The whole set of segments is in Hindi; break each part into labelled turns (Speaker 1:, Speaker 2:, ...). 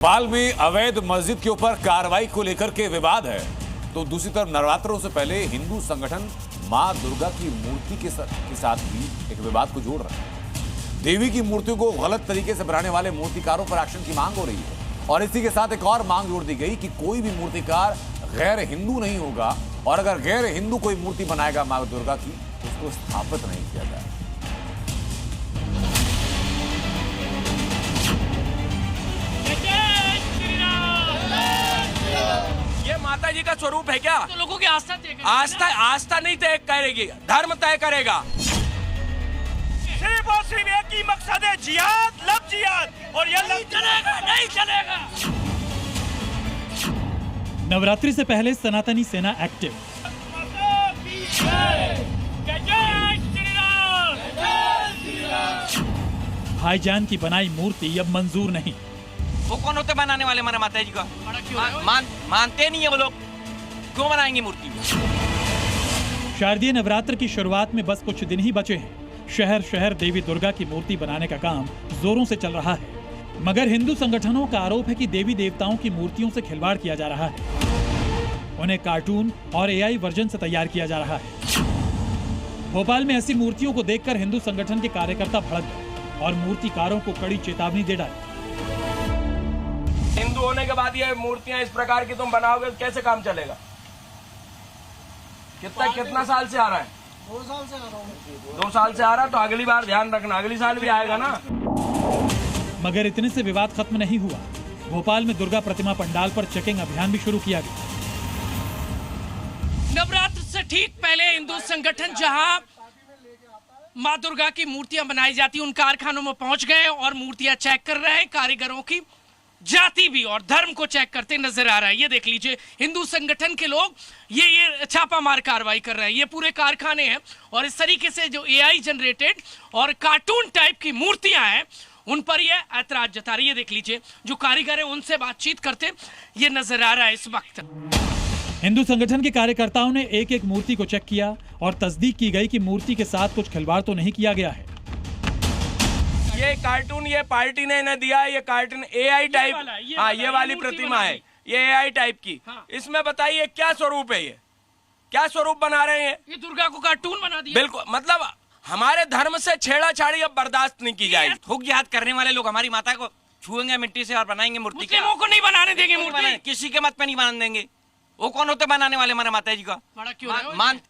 Speaker 1: भोपाल में अवैध मस्जिद के ऊपर कार्रवाई को लेकर के विवाद है, तो दूसरी तरफ नवरात्रों से पहले हिंदू संगठन मां दुर्गा की मूर्ति के साथ भी एक विवाद को जोड़ रहा है। देवी की मूर्ति को गलत तरीके से बनाने वाले मूर्तिकारों पर एक्शन की मांग हो रही है और इसी के साथ एक और मांग जोड़ दी गई कि कोई भी मूर्तिकार गैर हिंदू नहीं होगा और अगर गैर हिंदू कोई मूर्ति बनाएगा मां दुर्गा की तो उसको स्थापित नहीं किया जाएगा।
Speaker 2: माता जी का स्वरूप है क्या?
Speaker 3: तो लोगों की आस्था तय करेगी।
Speaker 2: आस्था नहीं तय करेगी, धर्म तय करेगा।
Speaker 4: सिर्फ और सिर्फ एक ही मकसद है, जिहाद, लव जिहाद, और ये
Speaker 3: नहीं चलेगा, नहीं चलेगा।
Speaker 5: नवरात्रि से पहले सनातनी सेना एक्टिव। भाईजान की बनाई मूर्ति अब मंजूर नहीं।
Speaker 2: वो कौन होते बनाने वाले हमारे माता जी का? मानते नहीं है वो लोग, क्यों बनाएंगे मूर्ति?
Speaker 5: शारदीय नवरात्र की शुरुआत में बस कुछ दिन ही बचे हैं। शहर शहर देवी दुर्गा की मूर्ति बनाने का काम जोरों से चल रहा है, मगर हिंदू संगठनों का आरोप है कि देवी देवताओं की मूर्तियों से खिलवाड़ किया जा रहा है। उन्हें कार्टून और AI वर्जन से तैयार किया जा रहा है। भोपाल में ऐसी मूर्तियों को देखकर हिंदू संगठन के कार्यकर्ता भड़क गए और मूर्तिकारों को कड़ी चेतावनी दे डाली।
Speaker 2: हिंदू होने के बाद ये मूर्तियां इस प्रकार की तुम बनाओगे तो कैसे काम चलेगा? कितना साल से आ रहा है?
Speaker 4: 2 साल से आ रहा हूँ।
Speaker 2: 2 साल से आ रहा, तो अगली बार ध्यान रखना, अगली साल भी आएगा ना।
Speaker 5: मगर इतने से विवाद खत्म नहीं हुआ। भोपाल में दुर्गा प्रतिमा पंडाल पर चेकिंग अभियान भी शुरू किया गया।
Speaker 3: नवरात्र से ठीक पहले हिंदू संगठन जहां मां दुर्गा की मूर्तियां बनाई जाती उन कारखानों में पहुंच गए और मूर्तियां चेक कर रहे हैं। कारीगरों की जाति भी और धर्म को चेक करते नजर आ रहा है। ये देख लीजिए, हिंदू संगठन के लोग ये छापामार कार्रवाई कर रहे हैं। ये पूरे कारखाने हैं और इस तरीके से जो AI जनरेटेड और कार्टून टाइप की मूर्तियां हैं उन पर ये ऐतराज जता रही है। देख लीजिए, जो कारीगर है उनसे बातचीत करते ये नजर आ रहा है इस वक्त।
Speaker 5: हिंदू संगठन के कार्यकर्ताओं ने एक एक मूर्ति को चेक किया और तस्दीक की गई कि मूर्ति के साथ कुछ खिलवाड़ तो नहीं किया गया है।
Speaker 2: ये कार्टून ये पार्टी ने इन्हें दिया है, ये कार्टून AI टाइप, हाँ ये वाली प्रतिमा है, ये AI टाइप की। हाँ। इसमें बताइए क्या स्वरूप है, ये क्या स्वरूप बना रहे हैं?
Speaker 3: ये दुर्गा को कार्टून बना दिया।
Speaker 2: बिल्कुल, मतलब हमारे धर्म से छेड़ाछाड़ी अब बर्दाश्त नहीं की जाएगी।
Speaker 6: हुक जिहाद करने वाले लोग हमारी माता को छुएंगे मिट्टी से और बनाएंगे मूर्ति।
Speaker 3: मुस्लिमों को नहीं बनाने देंगे मूर्ति,
Speaker 6: किसी के मत पे नहीं बनाने देंगे। वो कौन होते बनाने वाले हमारे माता जी का?
Speaker 3: बड़ा क्यों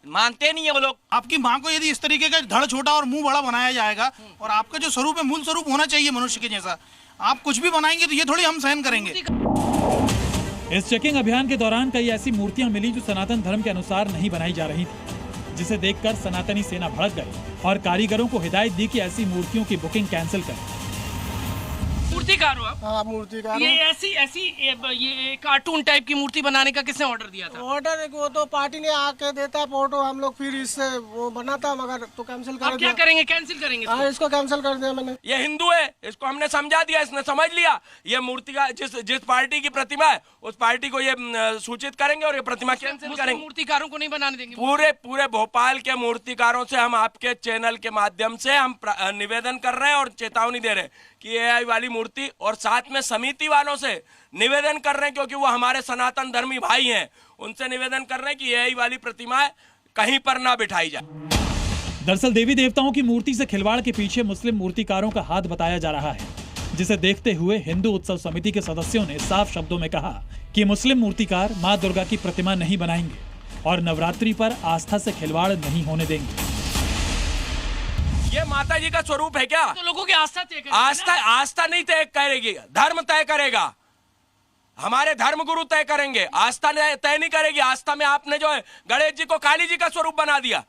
Speaker 6: मानते नहीं है वो लोग।
Speaker 4: आपकी माँ को यदि इस तरीके का धड़ छोटा और मुंह बड़ा बनाया जाएगा और आपका जो स्वरूप है मूल स्वरूप होना चाहिए मनुष्य के जैसा, आप कुछ भी बनाएंगे तो ये थोड़ी हम सहन करेंगे।
Speaker 5: इस चेकिंग अभियान के दौरान कई ऐसी मूर्तियां मिली जो सनातन धर्म के अनुसार नहीं बनाई जा रही थी, जिसे देखकर सनातनी सेना भड़क गई और कारीगरों को हिदायत दी कि ऐसी मूर्तियों की बुकिंग कैंसिल करें।
Speaker 3: मूर्तिकार हो आप?
Speaker 7: हाँ, मूर्तिकार।
Speaker 3: ये ऐसी ये कार्टून टाइप की मूर्ति बनाने का किसने ऑर्डर दिया था?
Speaker 7: ऑर्डर वो तो पार्टी ने आके देता है फोटो, हम लोग फिर इससे वो बनाता, मगर तो कैंसिल कर
Speaker 3: दिया। क्या करेंगे? कैंसिल करेंगे?
Speaker 7: हाँ, इसको कैंसिल कर दिया मैंने।
Speaker 2: ये हिंदू है, इसको हमने समझा दिया, इसने समझ लिया। ये मूर्ति का जिस पार्टी की प्रतिमा है उस पार्टी को ये सूचित करेंगे और ये प्रतिमा कैंसिल करेंगे।
Speaker 3: मूर्तिकारों को नहीं बनाने देंगे।
Speaker 2: पूरे भोपाल के मूर्तिकारों से हम आपके चैनल के माध्यम से हम निवेदन कर रहे हैं और चेतावनी दे रहे हैं कि AI वाली मूर्ति, और साथ में समिति वालों से निवेदन कर रहे हैं क्योंकि वो हमारे सनातन धर्मी भाई हैं, उनसे निवेदन कर रहे हैं कि AI वाली प्रतिमाएं कहीं पर ना बिठाई जाए।
Speaker 5: दरअसल देवी देवताओं की मूर्ति से खिलवाड़ के पीछे मुस्लिम मूर्तिकारों का हाथ बताया जा रहा है, जिसे देखते हुए हिंदू उत्सव समिति के सदस्यों ने साफ शब्दों में कहा कि मुस्लिम मूर्तिकार मां दुर्गा की प्रतिमा नहीं बनाएंगे और नवरात्रि पर आस्था से खिलवाड़ नहीं होने देंगे।
Speaker 2: ये माता जी का स्वरूप है क्या?
Speaker 3: तो लोगों की आस्था तय करेगी।
Speaker 2: आस्था नहीं तय करेगी, धर्म तय करेगा। हमारे धर्म गुरु तय करेंगे, आस्था तय नहीं करेगी। आस्था में आपने जो है गणेश जी को काली जी का स्वरूप बना दिया।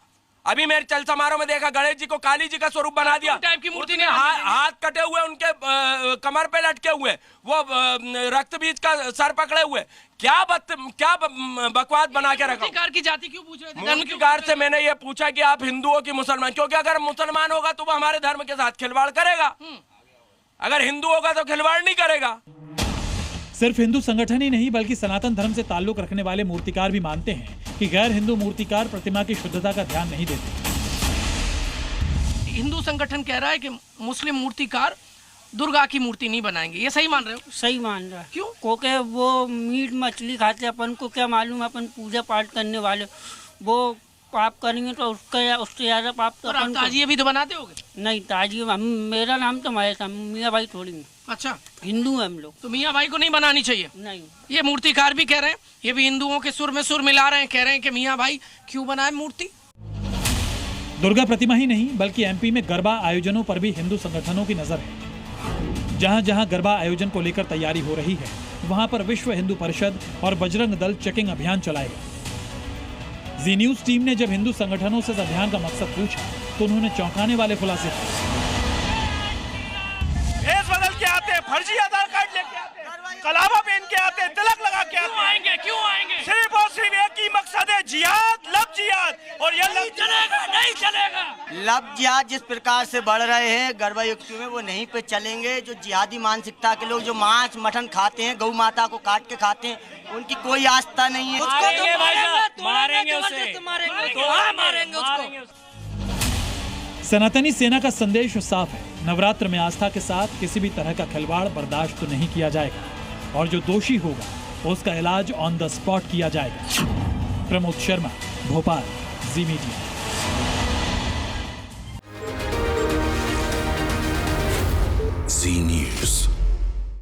Speaker 2: अभी मेरे चल समारोह में देखा, गणेश जी को काली जी का स्वरूप बना दिया।
Speaker 3: टाइप की मूर्ति ने
Speaker 2: हाथ कटे हुए, उनके कमर पे लटके हुए, वो रक्त बीज का सर पकड़े हुए। क्या बकवास बना के रखा?
Speaker 3: मूर्तिकार की जाति क्यों पूछ रहे थे?
Speaker 2: मूर्तिकार से मैंने ये पूछा कि आप हिंदू हो कि मुसलमान, क्योंकि अगर मुसलमान होगा तो वो हमारे धर्म के साथ खिलवाड़ करेगा, अगर हिंदू होगा तो खिलवाड़ नहीं करेगा।
Speaker 5: सिर्फ हिंदू संगठन ही नहीं बल्कि सनातन धर्म से ताल्लुक रखने वाले मूर्तिकार भी मानते हैं कि गैर हिंदू मूर्तिकार प्रतिमा की शुद्धता का ध्यान नहीं देते।
Speaker 3: हिंदू संगठन कह रहा है कि मुस्लिम मूर्तिकार दुर्गा की मूर्ति नहीं बनाएंगे, ये सही मान रहे हो?
Speaker 8: सही मान रहा है।
Speaker 3: क्यों?
Speaker 8: क्योंकि वो मीट मछली खाते, अपन को क्या मालूम, अपन पूजा पाठ करने वाले, वो पाप करेंगे तो उससे ज्यादा पाप तो
Speaker 3: और
Speaker 8: अपन
Speaker 3: आप
Speaker 8: को।
Speaker 3: ताजिए भी तो बनाते होगे?
Speaker 8: नहीं, ताजिए मेरा नाम तो महेश है, मियाँ भाई थोड़ी नहीं,
Speaker 3: अच्छा,
Speaker 8: हिंदू है हम लोग।
Speaker 3: तो मियाँ भाई को नहीं बनानी चाहिए?
Speaker 8: नहीं,
Speaker 3: ये मूर्तिकार भी कह रहे हैं, ये भी हिंदुओं के सुर में सुर मिला रहे हैं, कह रहे हैं कि मियाँ भाई क्यों बनाए मूर्ति।
Speaker 5: दुर्गा प्रतिमा ही नहीं बल्कि एमपी में गरबा आयोजनों पर भी हिंदू संगठनों की नजर है। जहां जहां गरबा आयोजन को लेकर तैयारी हो रही है, वहां पर विश्व हिंदू परिषद और बजरंग दल चेकिंग अभियान चलाएगा। जी न्यूज टीम ने जब हिंदू संगठनों से इस अभियान का मकसद पूछा तो उन्होंने चौंकाने वाले खुलासे किए।
Speaker 2: भेष बदल के आते, फर्जी आधार कार्ड लेके आते, कलावा पहन के आते, तिलक लगा के
Speaker 3: क्यों आएंगे, क्यों आएंगे?
Speaker 2: सिर्फ और सिर्फ एक ही मकसद है, जिहाद, लव जिहाद, और ये
Speaker 3: नहीं चलेगा, नहीं चलेगा।
Speaker 9: लव जिहाद जिस प्रकार से बढ़ रहे हैं गरबा युक्ति में, वो नहीं पे चलेंगे। जो जिहादी मानसिकता के लोग जो मांस मटन खाते हैं, गौ माता को काट के खाते हैं, उनकी कोई आस्था नहीं है।
Speaker 6: मारेंगे भाई साहब, मारेंगे उसे,
Speaker 3: मारेंगे उसको।
Speaker 5: सनातनी सेना का संदेश साफ है, नवरात्र में आस्था के साथ किसी भी तरह का खिलवाड़ बर्दाश्त तो नहीं किया जाएगा और जो दोषी होगा उसका इलाज ऑन द स्पॉट किया जाएगा। प्रमोद शर्मा, भोपाल, जी मीडिया।
Speaker 10: जी